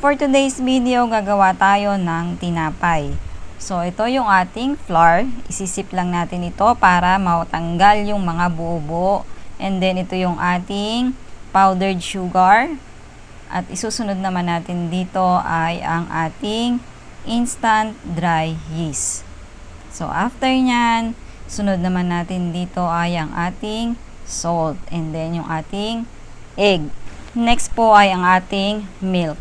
For today's video, gagawa tayo ng tinapay. So, ito yung ating flour. Isisip lang natin ito para matanggal yung mga buo-buo. And then, ito yung ating powdered sugar. At isusunod naman natin dito ay ang ating instant dry yeast. So, after nyan, sunod naman natin dito ay ang ating salt. And then, yung ating egg. Next po ay ang ating milk.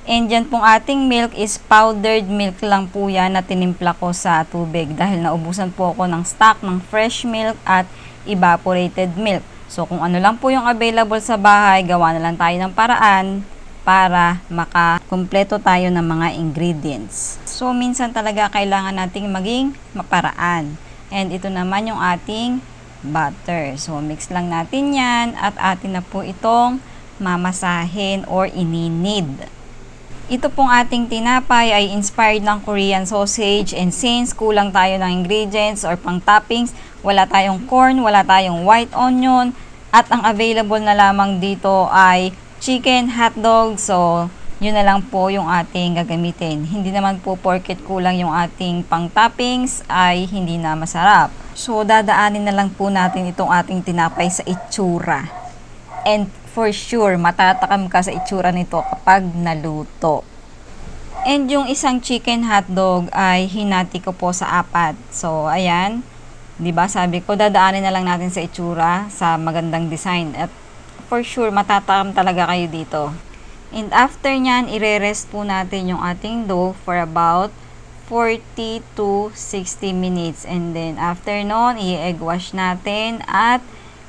And yan pong ating milk is powdered milk lang po yan na tinimpla ko sa tubig dahil naubusan po ako ng stock ng fresh milk at evaporated milk. So kung ano lang po yung available sa bahay, gawa na lang tayo ng paraan para makakumpleto tayo ng mga ingredients. So minsan talaga kailangan nating maging maparaan. And ito naman yung ating butter. So mix lang natin yan at atin na po itong mamasahin or ininid. Ito pong ating tinapay ay inspired ng Korean sausage, and since kulang tayo ng ingredients or pang toppings, wala tayong corn, wala tayong white onion, at ang available na lamang dito ay chicken hotdog. So, yun na lang po yung ating gagamitin. Hindi naman po porket kulang yung ating pang toppings ay hindi na masarap. So, dadaanin na lang po natin itong ating tinapay sa itsura. And for sure, matatakam ka sa itsura nito kapag naluto. And yung isang chicken hotdog ay hinati ko po sa 4. So, ayan. 'Di ba? Sabi ko, dadaanin na lang natin sa itsura sa magandang design. At for sure, matatakam talaga kayo dito. And after nyan, ire-rest po natin yung ating dough for about 40 to 60 minutes. And then, after nun, i-egg wash natin at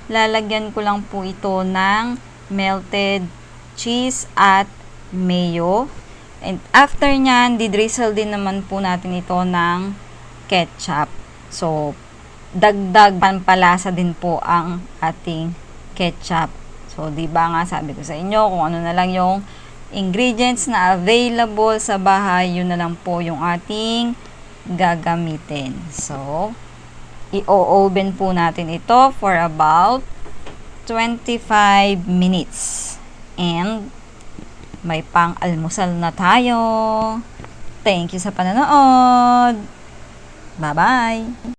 lalagyan ko lang po ito ng melted cheese at mayo. And after nyan, didrizzle din naman po natin ito ng ketchup. So, dagdag pampalasa din po ang ating ketchup. So, di ba nga sabi ko sa inyo kung ano na lang yung ingredients na available sa bahay, yun na lang po yung ating gagamitin. So, i-oven po natin ito for about 25 minutes. And may pang-almusal na tayo. Thank you sa panonood. Bye-bye!